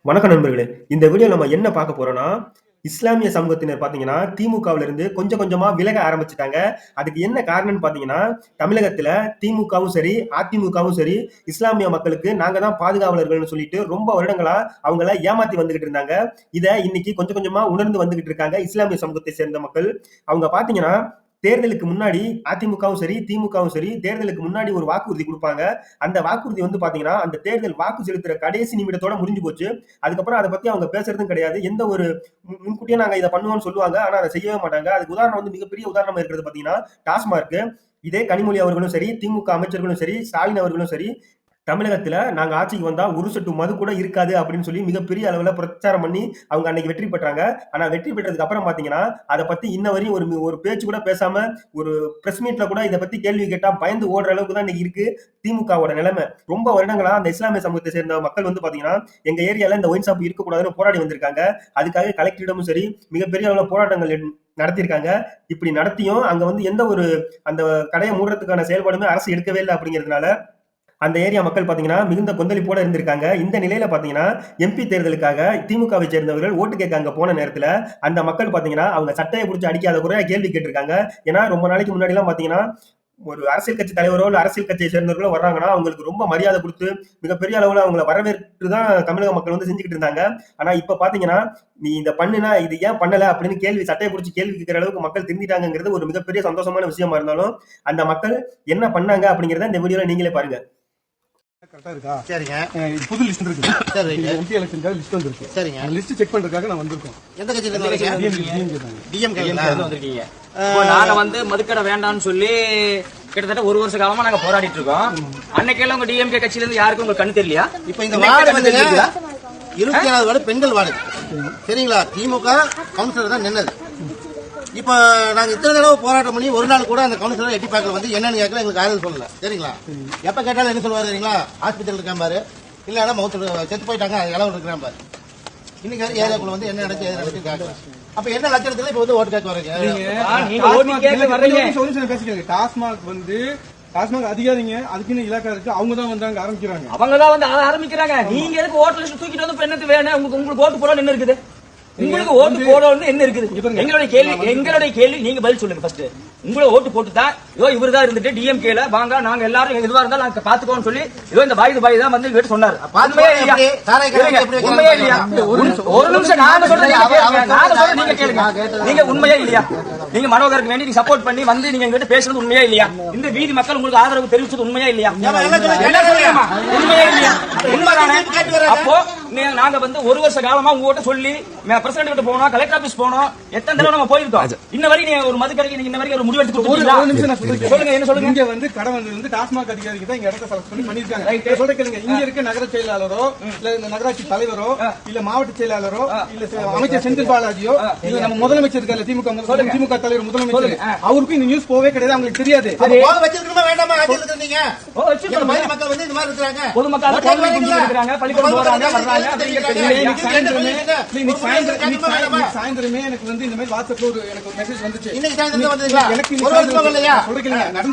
வணக்கம் நண்பர்களே. இந்த வீடியோல நம்ம என்ன பார்க்க போறோம்னா, இஸ்லாமிய சமூகத்தினர் பார்த்தீங்கன்னா, திமுகவுல இருந்து கொஞ்சம் கொஞ்சமா விலக ஆரம்பிச்சுட்டாங்க. அதுக்கு என்ன காரணம்னு பார்த்தீங்கன்னா, தமிழகத்தில திமுகவும் சரி, அதிமுகவும் சரி, இஸ்லாமிய மக்களுக்கு நாங்க தான் பாதுகாவலர்கள்னு சொல்லிட்டு ரொம்ப வருடங்களா அவங்கள ஏமாத்தி வந்துகிட்டு இருந்தாங்க. இத இன்னைக்கு கொஞ்சம் கொஞ்சமா உணர்ந்து வந்துகிட்டு இருக்காங்க இஸ்லாமிய சமூகத்தை சேர்ந்த மக்கள். அவங்க பார்த்தீங்கன்னா, தேர்தலுக்கு முன்னாடி அதிமுகவும் சரி, திமுகவும் சரி, தேர்தலுக்கு முன்னாடி ஒரு வாக்குறுதி குடுப்பாங்க. அந்த வாக்குறுதி வந்து பார்த்தீங்கன்னா, அந்த தேர்தல் வாக்கு செலுத்துற கடைசி நிமிடத்தோட முடிஞ்சு போச்சு. அதுக்கப்புறம் அத பத்தி அவங்க பேசுறதும் கிடையாது. எந்த ஒரு முன்கூட்டியே நாங்க இத பண்ணுவோம்னு சொல்லுவாங்க. ஆனா அத செய்யவே மாட்டாங்க. அதுக்கு உதாரணம் வந்து மிகப்பெரிய உதாரணமா இருக்கிறது பார்த்தீங்கன்னா, டாஸ்மார்க். இதே கனிமொழி அவர்களும் சரி, திமுக அமைச்சர்களும் சரி, ஸ்டாலின் அவர்களும் சரி, தமிழகத்தில நாங்க ஆட்சிக்கு வந்தா ஒரு சொட்டு மது கூட இருக்காது அப்படின்னு சொல்லி மிகப்பெரிய அளவுல பிரச்சாரம் பண்ணி அவங்க அன்னைக்கு வெற்றி பெற்றாங்க. ஆனா வெற்றி பெற்றதுக்கு அப்புறம் பார்த்தீங்கன்னா, அத பத்தி இன்ன வரையும் ஒரு பேச்சு கூட பேசாம ஒரு பிரஸ் மீட்ல கூட இத பத்தி கேள்வி கேட்டா பயந்து ஓடுற அளவுக்கு தான் இன்னைக்கு இருக்கு திமுகவோட நிலைமை. ரொம்ப வருடங்களா அந்த இஸ்லாமிய சமூகத்தை சேர்ந்த மக்கள் வந்து பார்த்தீங்கன்னா, எங்க ஏரியால இந்த ஒயின் ஷாப் இருக்கக்கூடாதுன்னு போராடி வந்திருக்காங்க. அதுக்காக கலெக்டரிடமும் சரி, மிகப்பெரிய அளவுல போராட்டங்கள் நடத்தியிருக்காங்க. இப்படி நடத்தியும் அங்க வந்து எந்த ஒரு அந்த கடைய மூடுறதுக்கான செயல்பாடுமே அரசு எடுக்கவே இல்ல அப்படிங்கிறதுனால அந்த ஏரியா மக்கள் பார்த்தீங்கன்னா, மிகுந்த கொந்தளிப்போட இருந்திருக்காங்க. இந்த நிலையில பார்த்தீங்கன்னா, எம்பி தேர்தலுக்காக திமுகவை சேர்ந்தவர்கள் ஓட்டு கேட்க அங்க போன நேரத்துல, அந்த மக்கள் பார்த்தீங்கன்னா, அவங்க சட்டைய புடிச்சு அடிக்காத குறையா கேள்வி கேட்டிருக்காங்க. ஏன்னா, ரொம்ப நாளைக்கு முன்னாடிலாம் பார்த்தீங்கன்னா, ஒரு அரசியல் கட்சி தலைவரோ, இல்ல அரசியல் கட்சியை சேர்ந்தவர்களோ வர்றாங்கன்னா, அவங்களுக்கு ரொம்ப மரியாதை குடுத்து, மிகப்பெரிய அளவுல அவங்கள வரவேற்று தான் தமிழக மக்கள் வந்து செஞ்சுகிட்டு இருந்தாங்க. ஆனா, இப்ப பார்த்தீங்கன்னா, "நீ இத பண்ணுனா, இது ஏன் பண்ணல?" அப்படின்னு சட்டைய புடிச்சு கேள்வி கேட்கிற அளவுக்கு மக்கள் திருந்திட்டாங்கங்கிறது ஒரு மிகப்பெரிய சந்தோஷமான விஷயமா இருந்தாலும், அந்த மக்கள் என்ன பண்ணாங்க அப்படிங்கிறத இந்த வீடியோல நீங்களே பாருங்க. கரெக்டா இருக்கா? சரிங்க. இது புது லிஸ்ட் இருக்கு. சரி, ரைட். எம்பி எலெக்ஷனுக்காக லிஸ்ட் வந்திருக்கு. சரிங்க. அந்த லிஸ்ட் செக் பண்றதுக்காக நான் வந்திருக்கோம். எந்த கட்சியில இருந்து வரீங்க? டிஎம்கே வந்திருக்கீங்க. இப்போ நாங்க வந்து மதுக்கடை வேண்டாம்னு சொல்லி கிட்டத்தட்ட ஒரு வருஷ காலமா நாங்க போராடிட்டு இருக்கோம். அன்னைக்கெல்லாம் உங்க டிஎம்கே கட்சியில இருந்து யாருக்கும் உங்களுக்கு கண்ணு தெரியலையா? இப்ப இந்த வார்டு வந்து 27வது வார்டு பெண்கள் வார்டு. சரிங்களா? திமுக கவுன்சிலர் தான் நின்னது. இப்ப நாங்க இத்தனை தடவை போராட்டம் பண்ணி ஒரு நாள் கூட அந்த கவுன்சிலர் எட்டி பார்க்கல வந்து என்னன்னு கேட்கல, எங்களுக்கு ஆறுதல் சொல்லல. சரிங்களா? எப்ப கேட்டாலும் என்ன சொல்லுவாரு தெரியுங்களா? ஹாஸ்பிட்டல் இருக்கான் பாரு, இல்லன்னா மவுத்துல செத்து போயிட்டாங்க இளவு இருக்கிறான் பாரு. இன்னைக்கு ஏரியாக்குள்ள வந்து என்ன நடக்குது எது நடக்குது கேட்கல. அப்ப என்ன லட்சணத்துல இப்ப வந்து ஓட்டு கேட்க வரீங்க? சொல்யூஷன் பேசிக்கங்க. டாஸ்மாக் அதிகாரிங்க அதுக்குன்னு இலாக்கா இருக்கு. அவங்க தான் வந்து அங்க ஆரம்பிக்கிறாங்க. அவங்கதான் வந்து ஆரம்பிக்கிறாங்க. நீங்க எதுக்கு ஓட்டு லிஸ்ட் தூக்கிட்டு வந்து என்னது வேணும்? உங்களுக்கு ஓட்டு போட என்ன இருக்குது? உங்களுக்கு ஓட்டு போடணும்னு என்ன இருக்குது? எங்களுடைய கேள்வி நீங்க பதில் சொல்லுங்க. ஃபர்ஸ்ட் உங்களை ஓட்டு போட்டு தான் இவர் தான் இருந்துட்டு டிஎம்கேல வாங்க நாங்க எல்லாரும் எதுவா இருந்தாலும் நாங்க பாத்துக்கோன்னு சொல்லி இந்த பாய் தான் வந்து இவர் சொன்னாரு. உண்மையா இல்லையா? ஒரு நிமிஷம் நாங்க சொல்றேன் நீங்க கேளுங்க. நீங்க உண்மையா இல்லையா? நீங்க மனோகருக்கு வேண்டி நீங்க சப்போர்ட் பண்ணி வந்து நீங்க எங்கிட்ட பேசுறது உண்மையா இல்லையா? இந்த வீதி மக்கள் உங்களுக்கு ஆதரவு தெரிவிச்சது உண்மையா இல்லையா? உண்மையா இல்லையா? உண்மைதானே? அப்போ நாங்க வந்து ஒரு வருஷ காலமா உங்ககிட்ட சொல்லி பிரசிடண்ட் கிட்ட போனோம், கலெக்டர் ஆபீஸ் போனோம், எத்தனை தடவை நம்ம போயிருக்கோம். இன்ன வரைக்கும் நீங்க ஒரு மது கடைக்கு நீங்க இன்ன வரைக்கும் ஒரு முடிவு எடுத்து சொல்லுங்க. என்ன சொல்லுங்க? இங்க வந்து கடை வந்து டாஸ்மாக் அதிகாரிக்கு தான் இங்க இடத்த செலக்ட் பண்ணி பண்ணிருக்காங்க. சொல்ற கேளுங்க. இங்க இருக்க நகர செயலாளரோ இல்ல நகராட்சி தலைவரோ இல்ல மாவட்ட செயலாளரோ இல்ல அமைச்சர் செந்தில் பாலாஜியோ இல்ல நம்ம முதலமைச்சர் இருக்காரு திமுக தலைவர் முதலமைச்சர் அவருக்கும் இந்த நியூஸ் போவே கிடையாது. அவங்களுக்கு தெரியாது. வேண்டாமா? மக்கள் வந்து இந்த மாதிரி இருக்கிறாங்க. பொதுமக்கள் பள்ளிக்கூடம் போறாங்க வர்றாங்க. சாயந்தரமே எனக்கு வந்து இந்த மாதிரி வாட்ஸ்அப்ல எனக்கு ஒரு மெசேஜ் வந்துச்சு. இன்னைக்கு சாயந்தரம் வந்துருக்கீங்களா? எனக்கு